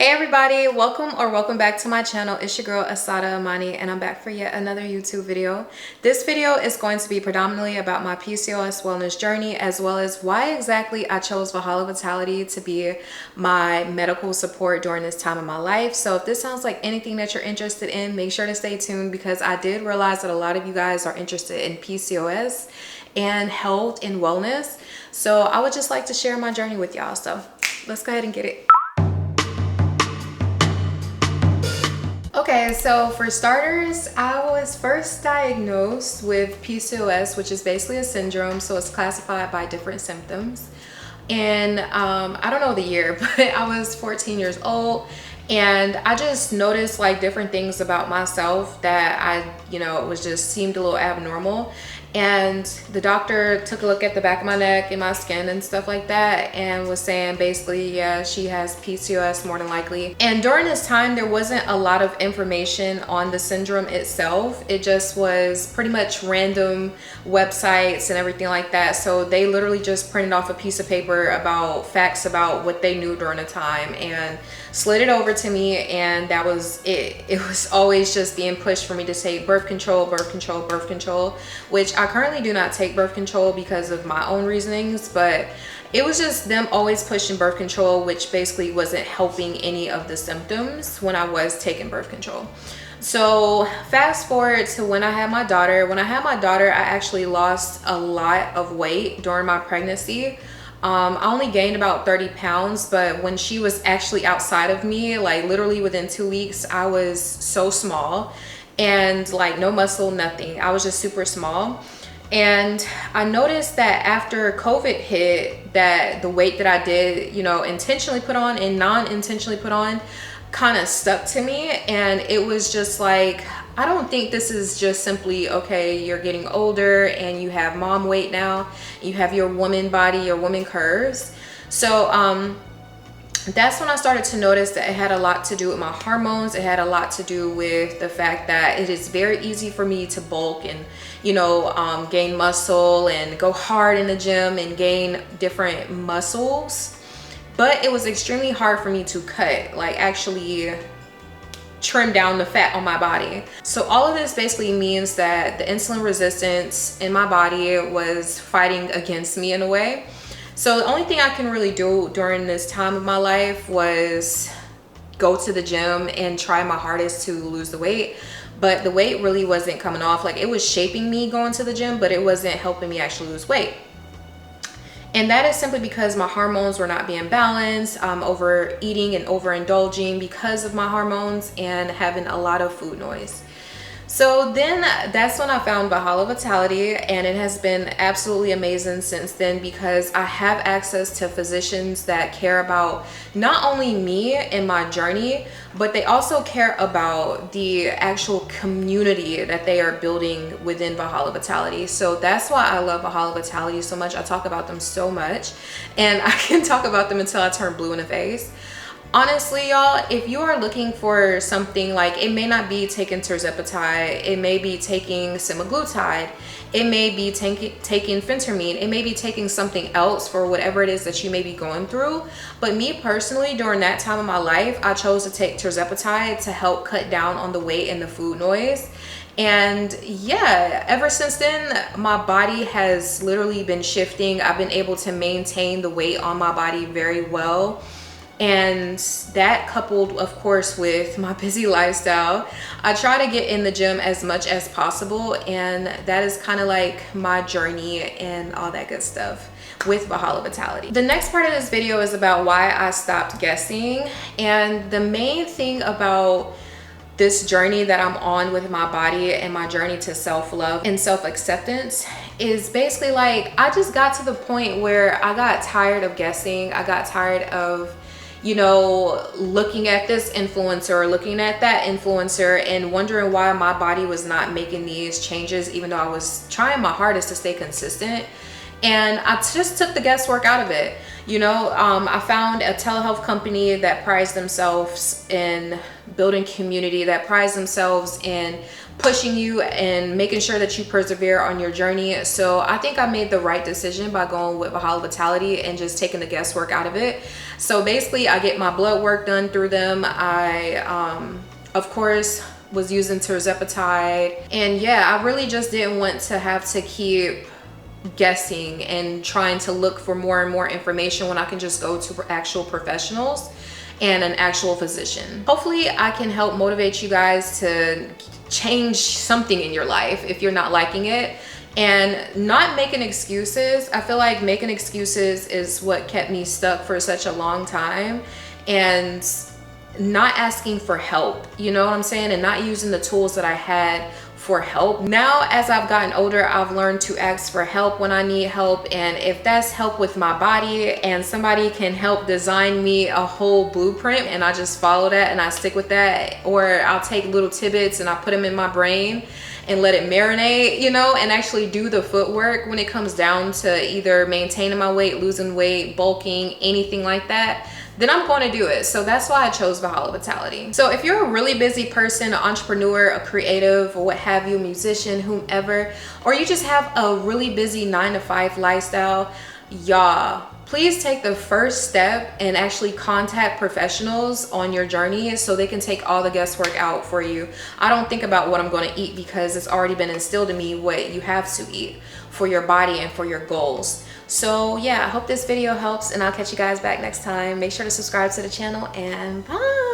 Hey everybody, welcome back to my channel. It's your girl Assataamani, and I'm back for yet another YouTube video. This video is going to be predominantly about my PCOS wellness journey, as well as why exactly I chose Valhalla Vitality to be my medical support during this time of my life. So if this sounds like anything that you're interested in, make sure to stay tuned, because I did realize that a lot of you guys are interested in PCOS and health and wellness. So I would just like to share my journey with y'all. So let's go ahead and get it. Okay, so for starters, I was first diagnosed with PCOS, which is basically a syndrome. So it's classified by different symptoms. And I don't know the year, but I was 14 years old. And I just noticed like different things about myself that it was just seemed a little abnormal. And the doctor took a look at the back of my neck and my skin and stuff like that, and was saying basically, yeah, she has PCOS more than likely. And during this time, there wasn't a lot of information on the syndrome itself. It just was pretty much random websites and everything like that. So they literally just printed off a piece of paper about facts about what they knew during the time and slid it over to me, and that was it. It was always just being pushed for me to take birth control, which I currently do not take birth control because of my own reasonings, but it was just them always pushing birth control, which basically wasn't helping any of the symptoms when I was taking birth control. So fast forward to when I had my daughter. When I had my daughter, I actually lost a lot of weight during my pregnancy. I only gained about 30 pounds, but when she was actually outside of me, like literally within 2 weeks, I was so small and like no muscle, nothing. I was just super small. And I noticed that after COVID hit, that the weight that I did, intentionally put on and non-intentionally put on kind of stuck to me. And it was just like, I don't think this is just simply, okay, you're getting older and you have mom weight now, you have your woman body, your woman curves. So that's when I started to notice that it had a lot to do with my hormones. It had a lot to do with the fact that it is very easy for me to bulk and gain muscle and go hard in the gym and gain different muscles, but it was extremely hard for me to cut, like actually trim down the fat on my body. So all of this basically means that the insulin resistance in my body was fighting against me in a way. So the only thing I can really do during this time of my life was go to the gym and try my hardest to lose the weight. But the weight really wasn't coming off. Like, it was shaping me going to the gym, but it wasn't helping me actually lose weight. And that is simply because my hormones were not being balanced, overeating and overindulging because of my hormones, and having a lot of food noise. So then that's when I found Valhalla Vitality, and it has been absolutely amazing since then, because I have access to physicians that care about not only me and my journey, but they also care about the actual community that they are building within Valhalla Vitality. So that's why I love Valhalla Vitality so much. I talk about them so much, and I can talk about them until I turn blue in the face. Honestly, y'all, if you are looking for something, like, it may not be taking TIRZEPATIDE, it may be taking semaglutide, it may be taking phentermine, it may be taking something else for whatever it is that you may be going through. But me personally, during that time of my life, I chose to take TIRZEPATIDE to help cut down on the weight and the food noise. And yeah, ever since then, my body has literally been shifting. I've been able to maintain the weight on my body very well. And that, coupled of course with my busy lifestyle, I try to get in the gym as much as possible, and that is kind of like my journey and all that good stuff with Valhalla Vitality. The next part of this video is about why I stopped guessing. And the main thing about this journey that I'm on with my body and my journey to self-love and self-acceptance is basically like, I just got to the point where I got tired of guessing. I got tired of looking at this influencer or looking at that influencer and wondering why my body was not making these changes, even though I was trying my hardest to stay consistent. and I just took the guesswork out of it. You know, I found a telehealth company that prides themselves in building community, that prides themselves in pushing you and making sure that you persevere on your journey. So I think I made the right decision by going with Valhalla Vitality and just taking the guesswork out of it. So basically I get my blood work done through them. I of course was using TIRZEPATIDE, and yeah, I really just didn't want to have to keep guessing and trying to look for more and more information when I can just go to actual professionals and an actual physician. Hopefully I can help motivate you guys to change something in your life if you're not liking it, and not making excuses. I feel like making excuses is what kept me stuck for such a long time, and not asking for help, you know what I'm saying, and not using the tools that I had for help. Now, as I've gotten older, I've learned to ask for help when I need help, and if that's help with my body and somebody can help design me a whole blueprint and I just follow that and I stick with that, or I'll take little tidbits and I put them in my brain and let it marinate, you know, and actually do the footwork when it comes down to either maintaining my weight, losing weight, bulking, anything like that, then I'm going to do it. So that's why I chose Valhalla Vitality. So if you're a really busy person, an entrepreneur, a creative, or what have you, musician, whomever, or you just have a really busy 9-to-5 lifestyle, y'all, please take the first step and actually contact professionals on your journey so they can take all the guesswork out for you. I don't think about what I'm going to eat because it's already been instilled in me what you have to eat for your body and for your goals. So yeah, I hope this video helps, and I'll catch you guys back next time. Make sure to subscribe to the channel, and bye.